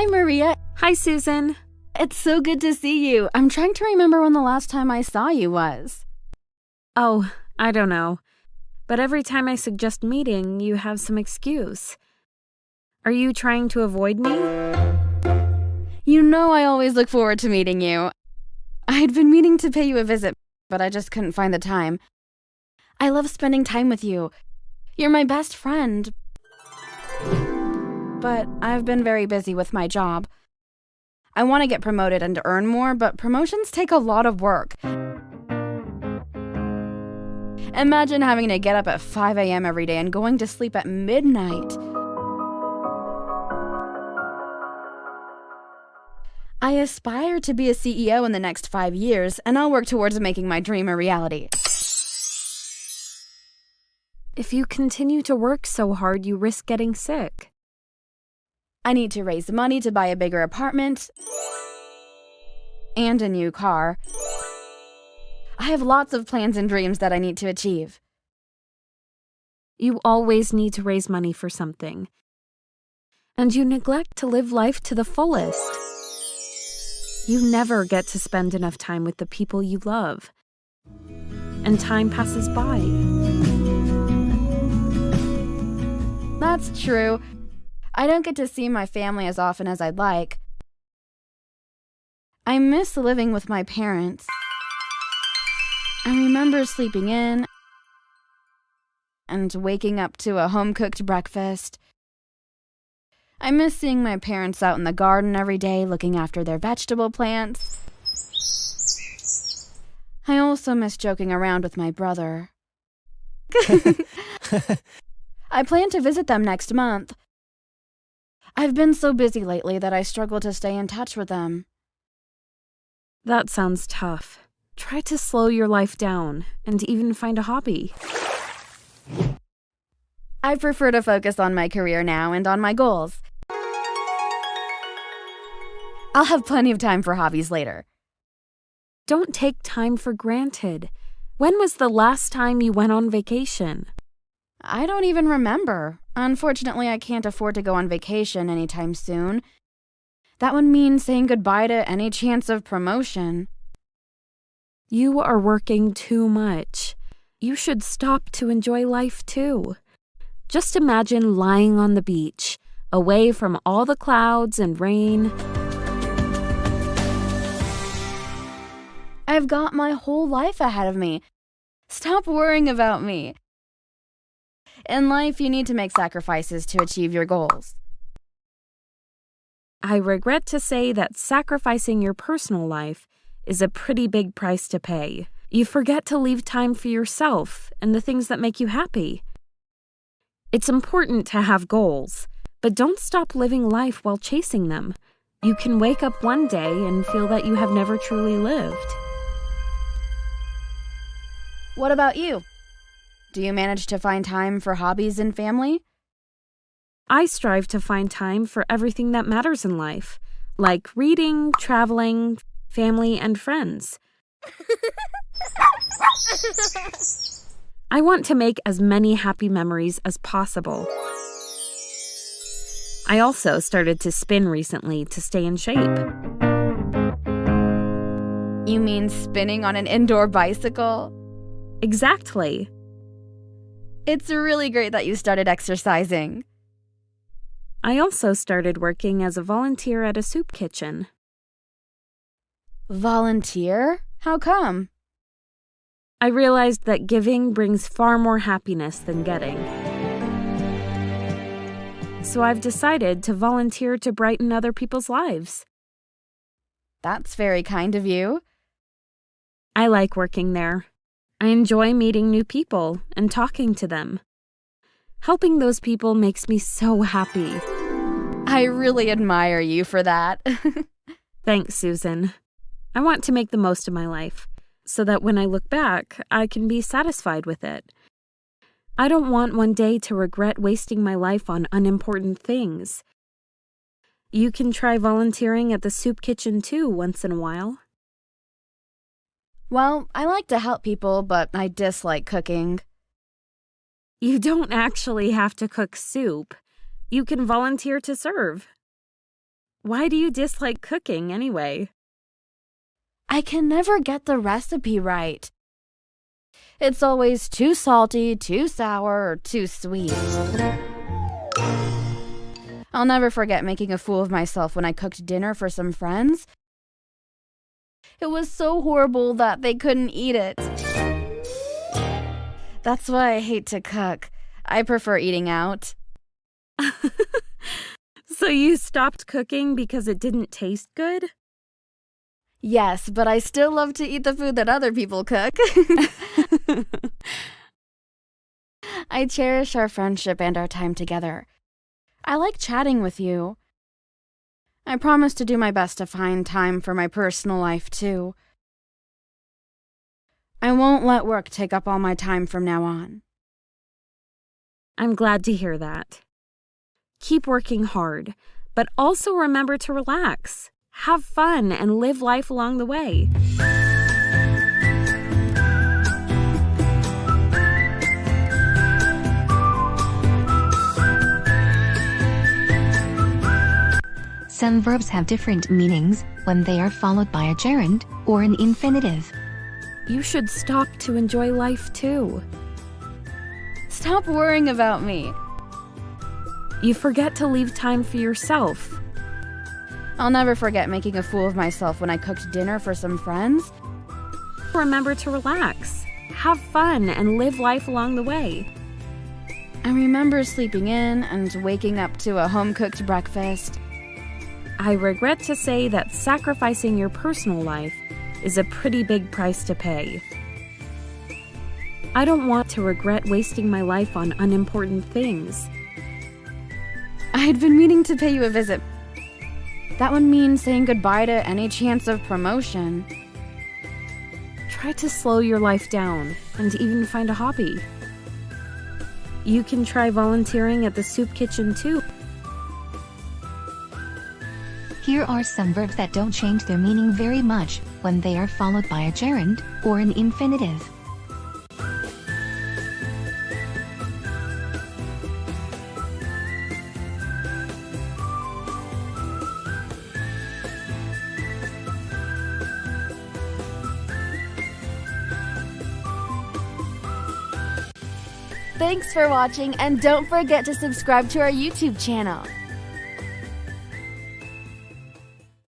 Hi, Maria. Hi, Susan. It's so good to see you. I'm trying to remember when the last time I saw you was. Oh, I don't know. But every time I suggest meeting, you have some excuse. Are you trying to avoid me? You know I always look forward to meeting you. I'd been meaning to pay you a visit, but I just couldn't find the time. I love spending time with you. You're my best friend. But I've been very busy with my job. I want to get promoted and to earn more, but promotions take a lot of work. Imagine having to get up at 5 a.m. every day and going to sleep at midnight. I aspire to be a CEO in the next 5 years, and I'll work towards making my dream a reality. If you continue to work so hard, you risk getting sick. I need to raise money to buy a bigger apartment and a new car. I have lots of plans and dreams that I need to achieve. You always need to raise money for something. And you neglect to live life to the fullest. You never get to spend enough time with the people you love. And time passes by. That's true. I don't get to see my family as often as I'd like. I miss living with my parents. I remember sleeping in and waking up to a home-cooked breakfast. I miss seeing my parents out in the garden every day looking after their vegetable plants. I also miss joking around with my brother. I plan to visit them next month. I've been so busy lately that I struggle to stay in touch with them. That sounds tough. Try to slow your life down and even find a hobby. I prefer to focus on my career now and on my goals. I'll have plenty of time for hobbies later. Don't take time for granted. When was the last time you went on vacation? I don't even remember. Unfortunately, I can't afford to go on vacation anytime soon. That would mean saying goodbye to any chance of promotion. You are working too much. You should stop to enjoy life too. Just imagine lying on the beach, away from all the clouds and rain. I've got my whole life ahead of me. Stop worrying about me. In life, you need to make sacrifices to achieve your goals. I regret to say that sacrificing your personal life is a pretty big price to pay. You forget to leave time for yourself and the things that make you happy. It's important to have goals, but don't stop living life while chasing them. You can wake up one day and feel that you have never truly lived. What about you? Do you manage to find time for hobbies and family? I strive to find time for everything that matters in life, like reading, traveling, family, and friends. I want to make as many happy memories as possible. I also started to spin recently to stay in shape. You mean spinning on an indoor bicycle? Exactly. It's really great that you started exercising. I also started working as a volunteer at a soup kitchen. Volunteer? How come? I realized that giving brings far more happiness than getting. So I've decided to volunteer to brighten other people's lives. That's very kind of you. I like working there. I enjoy meeting new people and talking to them. Helping those people makes me so happy. I really admire you for that. Thanks, Susan. I want to make the most of my life, so that when I look back, I can be satisfied with it. I don't want one day to regret wasting my life on unimportant things. You can try volunteering at the soup kitchen too once in a while. Well, I like to help people, but I dislike cooking. You don't actually have to cook soup. You can volunteer to serve. Why do you dislike cooking anyway? I can never get the recipe right. It's always too salty, too sour, or too sweet. I'll never forget making a fool of myself when I cooked dinner for some friends. It was so horrible that they couldn't eat it. That's why I hate to cook. I prefer eating out. So you stopped cooking because it didn't taste good? Yes, but I still love to eat the food that other people cook. I cherish our friendship and our time together. I like chatting with you. I promise to do my best to find time for my personal life, too. I won't let work take up all my time from now on. I'm glad to hear that. Keep working hard, but also remember to relax, have fun, and live life along the way. Some verbs have different meanings when they are followed by a gerund or an infinitive. You should stop to enjoy life too. Stop worrying about me. You forget to leave time for yourself. I'll never forget making a fool of myself when I cooked dinner for some friends. Remember to relax, have fun, and live life along the way. I remember sleeping in and waking up to a home-cooked breakfast. I regret to say that sacrificing your personal life is a pretty big price to pay. I don't want to regret wasting my life on unimportant things. I'd been meaning to pay you a visit. That would mean saying goodbye to any chance of promotion. Try to slow your life down and even find a hobby. You can try volunteering at the soup kitchen too. Here are some verbs that don't change their meaning very much when they are followed by a gerund or an infinitive. Thanks for watching, and don't forget to subscribe to our YouTube channel.